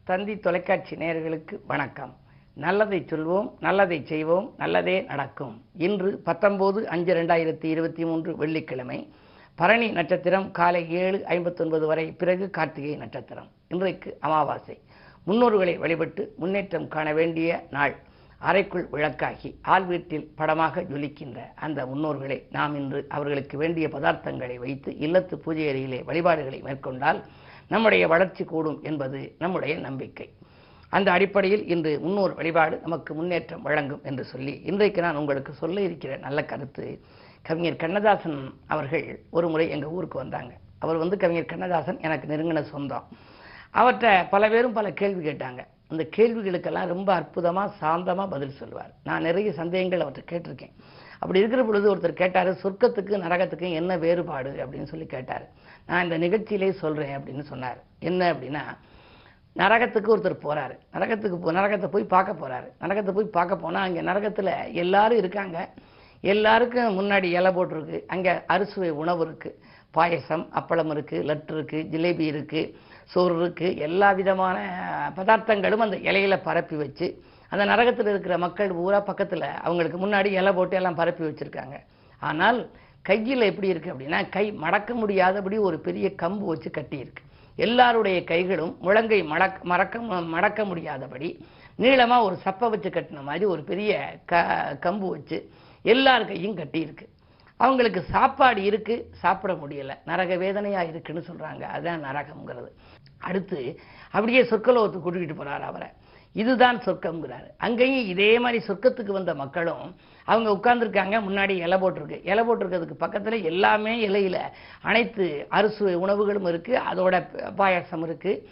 தந்தி தொலைக்காட்சி நேயர்களுக்கு வணக்கம். நல்லதை சொல்வோம், நல்லதை செய்வோம், நல்லதே நடக்கும். இன்று 19/5/2023 வெள்ளிக்கிழமை. பரணி நட்சத்திரம் காலை 7:59 வரை, பிறகு கார்த்திகை நட்சத்திரம். இன்றைக்கு அமாவாசை. முன்னோர்களை வழிபட்டு முன்னேற்றம் காண வேண்டிய நாள். அறைக்குள் விளக்காகி ஆள் வீட்டில் படமாக ஜொலிக்கின்ற அந்த முன்னோர்களை நாம் இன்று அவர்களுக்கு வேண்டிய பதார்த்தங்களை வைத்து இல்லத்து பூஜை அறையிலே வழிபாடுகளை மேற்கொண்டால் நம்முடைய வளர்ச்சி கூடும் என்பது நம்முடைய நம்பிக்கை. அந்த அடிப்படையில் இன்று முன்னோர் வழிபாடு நமக்கு முன்னேற்றம் வழங்கும் என்று சொல்லி இன்றைக்கு நான் உங்களுக்கு சொல்ல இருக்கிற நல்ல கருத்து, கவிஞர் கண்ணதாசன் அவர்கள் ஒரு முறை எங்கள் ஊருக்கு வந்தாங்க. அவர் கவிஞர் கண்ணதாசன் எனக்கு நெருங்கின சொந்தம். அவர்கிட்ட பல பேரும் பல கேள்வி கேட்டாங்க. அந்த கேள்விகளுக்கெல்லாம் ரொம்ப அற்புதமாக சாந்தமாக பதில் சொல்லுவார். நான் நிறைய சந்தேகங்கள் அவர்கிட்ட கேட்டிருக்கேன். அப்படி இருக்கிற பொழுது ஒருத்தர் கேட்டார், சொர்க்கத்துக்கு நரகத்துக்கு என்ன வேறுபாடு அப்படின்னு சொல்லி கேட்டார். நான் இந்த நிகழ்ச்சியிலே சொல்கிறேன் அப்படின்னு சொன்னார். என்ன அப்படின்னா, நரகத்துக்கு ஒருத்தர் போகிறாரு, நரகத்தை போய் பார்க்க போகிறாரு. நரகத்தை போய் பார்க்க போனால் அங்கே நரகத்தில் எல்லாரும் இருக்காங்க. எல்லாருக்கும் முன்னாடி இலை போட்டிருக்கு. அங்கே அறுசுவை உணவு இருக்குது. பாயசம், அப்பளம் இருக்குது, லட்டு இருக்குது, ஜிலேபி இருக்குது, சோறு இருக்குது. எல்லா விதமான பதார்த்தங்களும் அந்த இலையில பரப்பி வச்சு அந்த நரகத்தில் இருக்கிற மக்கள் பூரா பக்கத்தில் அவங்களுக்கு முன்னாடி இலை போட்டு எல்லாம் பரப்பி வச்சுருக்காங்க. ஆனால் கையில் எப்படி இருக்குது அப்படின்னா, கை மடக்க முடியாதபடி ஒரு பெரிய கம்பு வச்சு கட்டியிருக்கு. எல்லாருடைய கைகளும் முழங்கை மடக்க முடியாதபடி நீளமாக ஒரு சப்பை வச்சு கட்டின மாதிரி ஒரு பெரிய கம்பு வச்சு எல்லார் கையும் கட்டியிருக்கு. அவங்களுக்கு சாப்பாடு இருக்குது, சாப்பிட முடியலை, நரக வேதனையாக இருக்குன்னு சொல்கிறாங்க. அதுதான் நரகம்ங்கிறது. அடுத்து அப்படியே சொர்க்கலோகத்துக்கு கூட்டிகிட்டு போகிறார் அவரை. இதுதான் சொர்க்கம்ங்கிறாரு. அங்கேயும் இதே மாதிரி சொர்க்கத்துக்கு வந்த மக்களும் அவங்க உட்கார்ந்துருக்காங்க. முன்னாடி இலை போட்டிருக்கு. இலை போட்டிருக்கிறதுக்கு பக்கத்தில் எல்லாமே இலையில் அனைத்து அறுசுவை உணவுகளும் இருக்குது. அதோட பாயாசம் இருக்குது,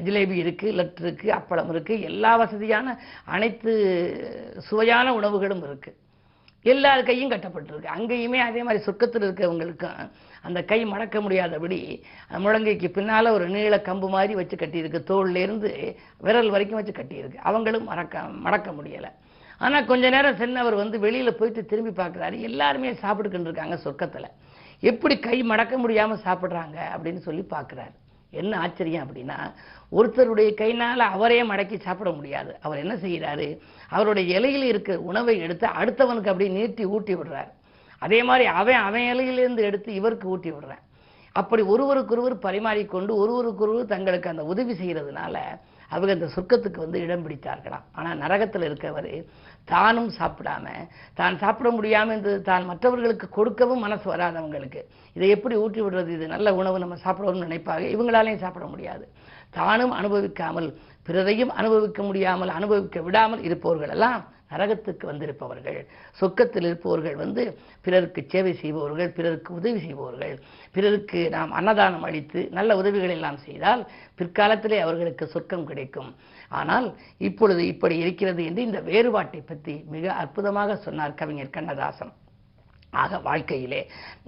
ஜிலேபி இருக்குது, லட்டு இருக்குது, அப்பளம் இருக்குது. எல்லா வசதியான அனைத்து சுவையான உணவுகளும் இருக்குது. எல்லார் கையும் கட்டப்பட்டிருக்கு. அங்கேயுமே அதே மாதிரி சொர்க்கத்தில் இருக்கிறவங்களுக்கும் அந்த கை மடக்க முடியாதபடி முழங்கைக்கு பின்னால் ஒரு நீள கம்பு மாதிரி வச்சு கட்டியிருக்கு. தோல்லேருந்து விரல் வரைக்கும் வச்சு கட்டியிருக்கு. அவங்களும் மடக்க முடியலை. ஆனால் கொஞ்ச நேரம் சென்று அவர் வெளியில் போயிட்டு திரும்பி பார்க்குறாரு. எல்லாருமே சாப்பிட்டுக்கிட்டு இருக்காங்க சொர்க்கத்தில். எப்படி கை மடக்க முடியாமல் சாப்பிட்றாங்க அப்படின்னு சொல்லி பார்க்குறாரு. என்ன ஆச்சரியம் அப்படின்னா, ஒருத்தருடைய கையினால் அவரே மடக்கி சாப்பிட முடியாது. அவர் என்ன செய்கிறாரு, அவருடைய இலையில் இருக்கிற உணவை எடுத்து அடுத்தவனுக்கு அப்படி நீட்டி ஊட்டி விடுறார். அதே மாதிரி அவன் இலையிலிருந்து எடுத்து இவருக்கு ஊட்டி விடுறான். அப்படி ஒருவருக்கொருவர் பரிமாறிக்கொண்டு ஒருவருக்கொருவர் தங்களுக்கு அந்த உதவி செய்கிறதுனால அவங்க அந்த சொர்க்கத்துக்கு இடம் பிடித்தார்களாம். ஆனால் நரகத்தில் இருக்கிறவர் தானும் சாப்பிடாம, தான் சாப்பிட முடியாமல் இருந்து தான் மற்றவர்களுக்கு கொடுக்கவும் மனசு வராதவங்களுக்கு இதை எப்படி ஊட்டி விடுறது, இது நல்ல உணவு நம்ம சாப்பிடணும்னு நினைப்பாங்க. இவங்களாலையும் சாப்பிட முடியாது. தானும் அனுபவிக்காமல் பிறரையும் அனுபவிக்க முடியாமல் அனுபவிக்க விடாமல் இருப்பவர்கள் எல்லாம் நரகத்துக்கு வந்திருப்பவர்கள். சொர்க்கத்தில் இருப்பவர்கள் பிறருக்கு சேவை செய்பவர்கள், பிறருக்கு உதவி செய்பவர்கள். பிறருக்கு நாம் அன்னதானம் அளித்து நல்ல உதவிகள் எல்லாம் செய்தால் பிற்காலத்திலே அவர்களுக்கு சொர்க்கம் கிடைக்கும். ஆனால் இப்பொழுது இப்படி இருக்கிறது என்று இந்த வேறுபாட்டை பற்றி மிக அற்புதமாக சொன்னார் கவிஞர் கண்ணதாசன். ஆக வாழ்க்கையிலே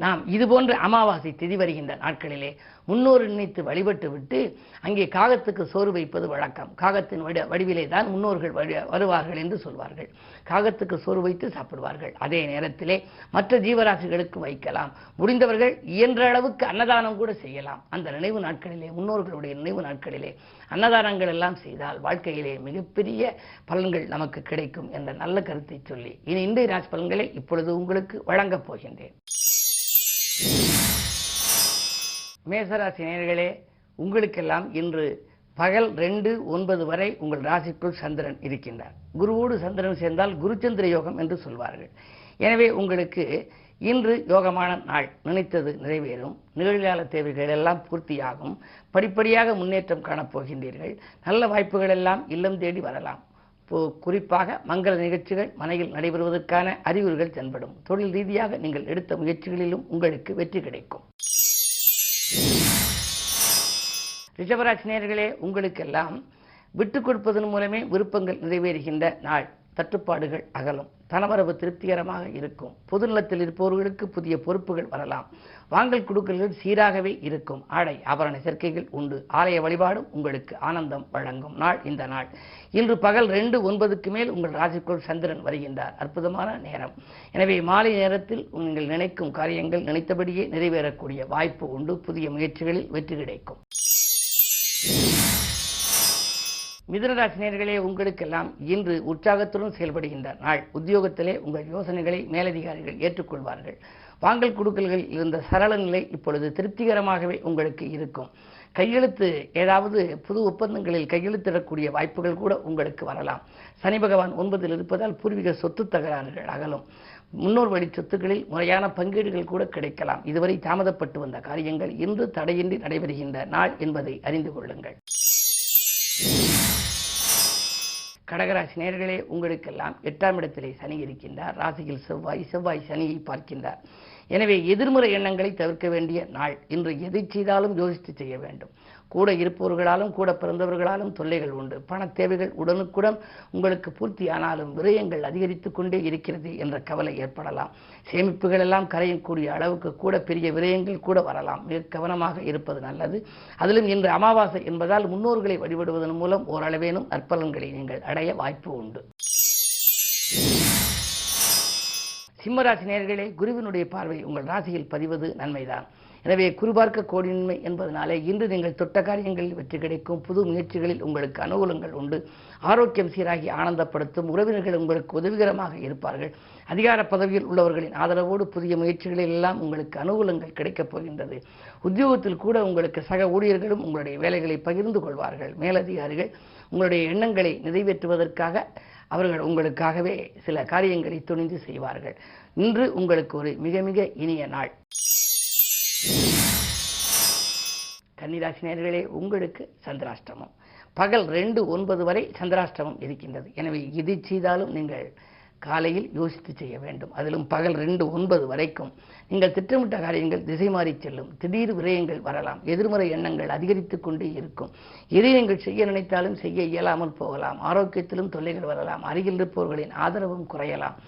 நாம் இதுபோன்ற அமாவாசை திதி வருகின்ற நாட்களிலே முன்னோர் நினைத்து வழிபட்டு விட்டு அங்கே காகத்துக்கு சோறு வைப்பது வழக்கம். காகத்தின் வடிவிலே தான் முன்னோர்கள் வருவார்கள் என்று சொல்வார்கள். காகத்துக்கு சோறு வைத்து சாப்பிடுவார்கள். அதே நேரத்திலே மற்ற ஜீவராசிகளுக்கு வைக்கலாம். முடிந்தவர்கள் இயன்ற அளவுக்கு அன்னதானம் கூட செய்யலாம். அந்த நினைவு நாட்களிலே, முன்னோர்களுடைய நினைவு நாட்களிலே அன்னதானங்கள் எல்லாம் செய்தால் வாழ்க்கையிலே மிகப்பெரிய பலன்கள் நமக்கு கிடைக்கும் என்ற நல்ல கருத்தை சொல்லி இனி இன்றைய ராசி பலன்களை இப்பொழுது உங்களுக்கு வழங்கப் போகின்றேன். மேசராசி நேயர்களே, உங்களுக்கெல்லாம் இன்று பகல் 2:09 வரை உங்கள் ராசிக்குள் சந்திரன் இருக்கின்றார். குருவோடு சந்திரன் சேர்ந்தால் குருச்சந்திர யோகம் என்று சொல்வார்கள். எனவே உங்களுக்கு இன்று யோகமான நாள். நினைத்தது நிறைவேறும். நிகழ்கால தேவைகள் எல்லாம் பூர்த்தியாகும். படிப்படியாக முன்னேற்றம் காணப்போகின்றீர்கள். நல்ல வாய்ப்புகள் எல்லாம் இல்லம் தேடி வரலாம். குறிப்பாக மங்கள நிகழ்ச்சிகள் மனையில் நடைபெறுவதற்கான அறிகுறிகள் தென்படும். தொழில் ரீதியாக நீங்கள் எடுத்த முயற்சிகளிலும் உங்களுக்கு வெற்றி கிடைக்கும். ரிஷபராசி நேயர்களே, உங்களுக்கெல்லாம் விட்டு கொடுப்பதன் மூலமே விருப்பங்கள் நிறைவேறுகின்ற நாள். தட்டுப்பாடுகள் அகலும். தனவரவு திருப்திகரமாக இருக்கும். பொதுநலத்தில் இருப்பவர்களுக்கு புதிய பொறுப்புகள் வரலாம். வாங்கல் கொடுக்கல்கள் சீராகவே இருக்கும். ஆடை ஆபரண சேர்க்கைகள் உண்டு. ஆலய வழிபாடும் உங்களுக்கு ஆனந்தம் வழங்கும் நாள் இந்த நாள். இன்று பகல் 2:09 மேல் உங்கள் ராசிக்குள் சந்திரன் வருகின்றார். அற்புதமான நேரம். எனவே மாலை நேரத்தில் நீங்கள் நினைக்கும் காரியங்கள் நினைத்தபடியே நிறைவேறக்கூடிய வாய்ப்பு உண்டு. புதிய முயற்சிகளில் வெற்றி கிடைக்கும். மிதுனராசி நேயர்களே, உங்களுக்கெல்லாம் இன்று உற்சாகத்துடன் செயல்படுகின்ற நாள். உத்தியோகத்திலே உங்கள் யோசனைகளை மேலதிகாரிகள் ஏற்றுக்கொள்வார்கள். வாங்கல் கொடுக்கல்கள் இருந்த சரள நிலை இப்பொழுது திருப்திகரமாகவே உங்களுக்கு இருக்கும். கையெழுத்து ஏதாவது புது ஒப்பந்தங்களில் கையெழுத்திடக்கூடிய வாய்ப்புகள் கூட உங்களுக்கு வரலாம். சனி பகவான் 9ல் இருப்பதால் பூர்வீக சொத்து தகராறுகள் அகலும். முன்னோர் வழி சொத்துக்களில் முறையான பங்கீடுகள் கூட கிடைக்கலாம். இதுவரை தாமதப்பட்டு வந்த காரியங்கள் இன்று தடையின்றி நடைபெறுகின்ற நாள் என்பதை அறிந்து கொள்ளுங்கள். கடகராசி நேயர்களே, உங்களுக்கெல்லாம் 8ஆம் இடத்திலே சனி இருக்கின்றார். ராசியில் செவ்வாய் சனியை பார்க்கின்றார். எனவே எதிர்மறை எண்ணங்களை தவிர்க்க வேண்டிய நாள். இன்று எதை செய்தாலும் யோசித்து செய்ய வேண்டும். கூட இருப்பவர்களாலும் கூட பிறந்தவர்களாலும் தொல்லைகள் உண்டு. பண தேவைகள் உடனுக்குடன் உங்களுக்கு பூர்த்தியானாலும் விரயங்கள் அதிகரித்து கொண்டே இருக்கிறது என்ற கவலை ஏற்படலாம். சேமிப்புகள் எல்லாம் கரையக்கூடிய அளவுக்கு கூட பெரிய விரயங்கள் கூட வரலாம். மிக கவனமாக இருப்பது நல்லது. அதிலும் இன்று அமாவாசை என்பதால் முன்னோர்களை வழிபடுவதன் மூலம் ஓரளவேனும் நற்பலன்களை நீங்கள் அடைய வாய்ப்பு உண்டு. சிம்மராசி நேயர்களே, குருவினுடைய பார்வை உங்கள் ராசியில் பதிவது நன்மைதான். எனவே குருபார்க்க கோடி நன்மை என்பதனாலே இன்று நீங்கள் தொட்ட காரியங்களில் வெற்றி கிடைக்கும். புது முயற்சிகளில் உங்களுக்கு அனுகூலங்கள் உண்டு. ஆரோக்கியம் சீராகி ஆனந்தப்படுத்தும். உறவினர்கள் உங்களுக்கு உதவிகரமாக இருப்பார்கள். அதிகார பதவியில் உள்ளவர்களின் ஆதரவோடு புதிய முயற்சிகளில் எல்லாம் உங்களுக்கு அனுகூலங்கள் கிடைக்கப் போகின்றது. உத்தியோகத்தில் கூட உங்களுக்கு சக ஊழியர்களும் உங்களுடைய வேலைகளை பகிர்ந்து கொள்வார்கள். மேலதிகாரிகள் உங்களுடைய எண்ணங்களை நிறைவேற்றுவதற்காக அவர்கள் உங்களுக்காகவே சில காரியங்களை துணிந்து செய்வார்கள். இன்று உங்களுக்கு ஒரு மிக மிக இனிய நாள். கன்னிராசி நேயர்களே, உங்களுக்கு சந்திராஷ்டமம். பகல் 2:09 வரை சந்திராஷ்டமம் இருக்கின்றது. எனவே எது செய்தாலும் நீங்கள் காலையில் யோசித்து செய்ய வேண்டும். அதிலும் பகல் 2:09 வரைக்கும் நீங்கள் திட்டமிட்ட காரியங்கள் திசை மாறி செல்லும். திடீர் விரயங்கள் வரலாம். எதிர்மறை எண்ணங்கள் அதிகரித்து கொண்டே இருக்கும். எதை நீங்கள் செய்ய நினைத்தாலும் செய்ய இயலாமல் போகலாம். ஆரோக்கியத்திலும் தொல்லைகள் வரலாம். அருகில் இருப்பவர்களின் ஆதரவும் குறையலாம்.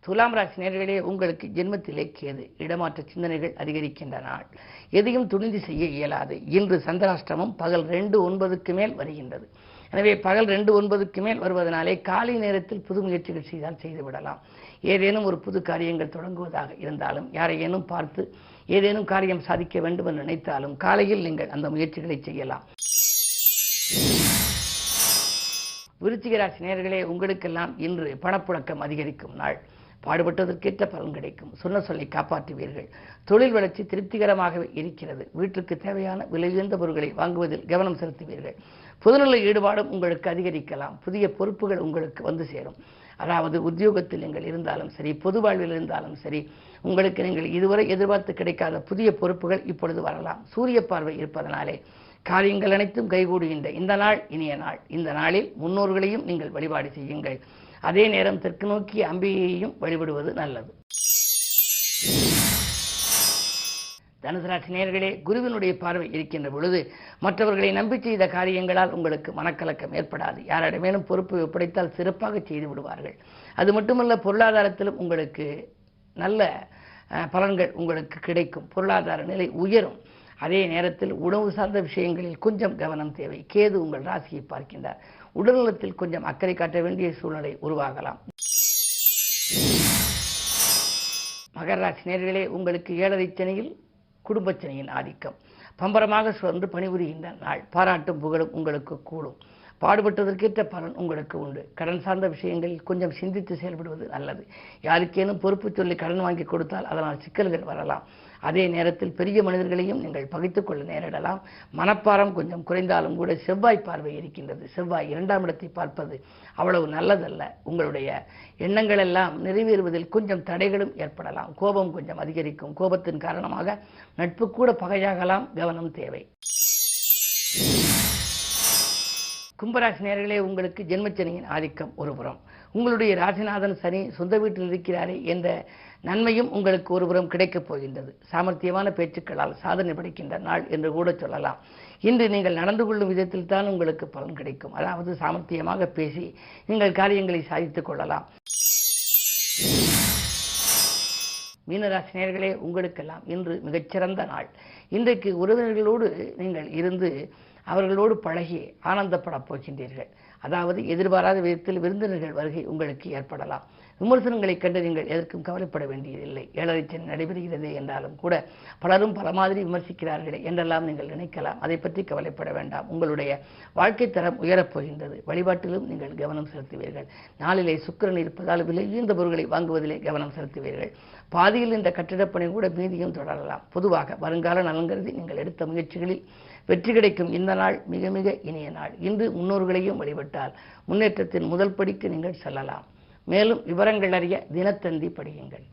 துலாம் ராசி நேயர்களே, உங்களுக்கு ஜென்மத்திலே கேது. இடமாற்ற சிந்தனைகள் அதிகரிக்கின்ற நாள். எதையும் துணிந்து செய்ய இயலாது. இன்று சந்திராஷ்டமம் பகல் 2:09க்கு மேல் வருகின்றது. எனவே பகல் 2:09க்கு மேல் வருவதனாலே காலை நேரத்தில் புது முயற்சிகள் செய்தால் செய்துவிடலாம். ஏதேனும் ஒரு புது காரியங்கள் தொடங்குவதாக இருந்தாலும், யாரையேனும் பார்த்து ஏதேனும் காரியம் சாதிக்க வேண்டும் என்று நினைத்தாலும் காலையில் நீங்கள் அந்த முயற்சிகளை செய்யலாம். விருச்சிக ராசி நேயர்களே, உங்களுக்கெல்லாம் இன்று பணப்புழக்கம் அதிகரிக்கும் நாள். பாடுபட்டதற்கேற்ற பலன் கிடைக்கும். சொன்ன சொல்லை காப்பாற்றுவீர்கள். தொழில் வளர்ச்சி திருப்திகரமாகவே இருக்கிறது. வீட்டுக்கு தேவையான விலை உயர்ந்த பொருட்களை வாங்குவதில் கவனம் செலுத்துவீர்கள். பொதுநல ஈடுபாடும் உங்களுக்கு அதிகரிக்கலாம். புதிய பொறுப்புகள் உங்களுக்கு வந்து சேரும். அதாவது உத்தியோகத்தில் நீங்கள் இருந்தாலும் சரி, பொது வாழ்வில் இருந்தாலும் சரி, உங்களுக்கு நீங்கள் இதுவரை எதிர்பார்த்து கிடைக்காத புதிய பொறுப்புகள் இப்பொழுது வரலாம். சூரிய பார்வை இருப்பதனாலே காரியங்கள் அனைத்தும் கைகூடுகின்ற இந்த நாள் இனிய நாள். இந்த நாளில் முன்னோர்களையும் நீங்கள் வழிபாடு செய்யுங்கள். அதே நேரம் தெற்கு நோக்கி அம்பிகையையும் வழிபடுவது நல்லது. தனுசு ராசி நேயர்களே, குருவினுடைய பார்வை இருக்கின்ற பொழுது மற்றவர்களை நம்பி செய்த காரியங்களால் உங்களுக்கு மனக்கலக்கம் ஏற்படாது. யாரிடமேலும் பொறுப்பை ஒப்படைத்தால் சிறப்பாக செய்து விடுவார்கள். அது மட்டுமல்ல, பொருளாதாரத்திலும் உங்களுக்கு நல்ல பலன்கள் உங்களுக்கு கிடைக்கும். பொருளாதார நிலை உயரும். அதே நேரத்தில் உணவு சார்ந்த விஷயங்களில் கொஞ்சம் கவனம் தேவை. கேது உங்கள் ராசியை பார்க்கின்றார். உடல்நலத்தில் கொஞ்சம் அக்கறை காட்ட வேண்டிய சூழ்நிலை உருவாகலாம். மகர ராசி நேயர்களே, உங்களுக்கு 7.5 சனியில் குடும்பச்சனியின் ஆதிக்கம். பம்பரமாக சுழன்று பணிபுரிகின்ற நாள். பாராட்டும் புகழும் உங்களுக்கு கூடும். பாடுபட்டதற்கேற்ற பலன் உங்களுக்கு உண்டு. கடன் சார்ந்த விஷயங்களில் கொஞ்சம் சிந்தித்து செயல்படுவது நல்லது. யாருக்கேனும் பொறுப்பு சொல்லி கடன் வாங்கி கொடுத்தால் அதனால் சிக்கல்கள் வரலாம். அதே நேரத்தில் பெரிய மனிதர்களையும் நீங்கள் பகைத்துக் கொள்ள நேரிடலாம். மனப்பாரம் கொஞ்சம் குறைந்தாலும் கூட செவ்வாய் பார்வை இருக்கின்றது. செவ்வாய் 2ஆம் இடத்தை பார்ப்பது அவ்வளவு நல்லதல்ல. உங்களுடைய எண்ணங்கள் எல்லாம் நிறைவேறுவதில் கொஞ்சம் தடைகளும் ஏற்படலாம். கோபம் கொஞ்சம் அதிகரிக்கும். கோபத்தின் காரணமாக நட்பு கூட பகையாகலாம். கவனம் தேவை. கும்பராசி நேயர்களே, உங்களுக்கு ஜென்மச்சனியின் ஆதிக்கம் ஒருபுறம். உங்களுடைய ராசிநாதன் சனி சொந்த வீட்டில் இருக்கிறாரே என்ற நன்மையும் உங்களுக்கு ஒருபுறம் கிடைக்கப் போகின்றது. சாமர்த்தியமான பேச்சுக்களால் சாதனை படைக்கின்ற நாள் என்று கூட சொல்லலாம். இன்று நீங்கள் நடந்து கொள்ளும் விதத்தில் தான் உங்களுக்கு பலன் கிடைக்கும். அதாவது சாமர்த்தியமாக பேசி நீங்கள் காரியங்களை சாதித்துக் கொள்ளலாம். மீனராசி நேயர்களே, உங்களுக்கெல்லாம் இன்று மிகச்சிறந்த நாள். இன்றைக்கு உறவினர்களோடு நீங்கள் இருந்து அவர்களோடு பழகி ஆனந்தப்படப் போகின்றீர்கள். அதாவது எதிர்பாராத விதத்தில் விருந்தினர்கள் வருகை உங்களுக்கு ஏற்படலாம். விமர்சனங்களை கண்டு நீங்கள் எதற்கும் கவலைப்பட வேண்டியதில்லை. 7.5 சனி நடைபெறுகிறது என்றாலும் கூட பலரும் பல மாதிரி விமர்சிக்கிறார்களே என்றெல்லாம் நீங்கள் நினைக்கலாம். அதை பற்றி கவலைப்பட வேண்டாம். உங்களுடைய வாழ்க்கை தரம் உயரப் போகின்றது. வழிபாட்டிலும் நீங்கள் கவனம் செலுத்துவீர்கள். நாளிலே சுக்கிரன் இருப்பதால் விலை உயர்ந்த பொருட்களை வாங்குவதிலே கவனம் செலுத்துவீர்கள். பாதியில் இந்த கட்டிடப்பணி கூட மீதியும் தொடரலாம். பொதுவாக வருங்கால நலன்கருதி நீங்கள் எடுத்த முயற்சிகளில் வெற்றி கிடைக்கும் இந்த நாள் மிக மிக இனிய நாள். இன்று முன்னோர்களையும் வழிபட்டால் முன்னேற்றத்தின் முதல் படிக்கு நீங்கள் செல்லலாம். மேலும் விவரங்கள் அறிய தினத்தந்தி படியுங்கள்.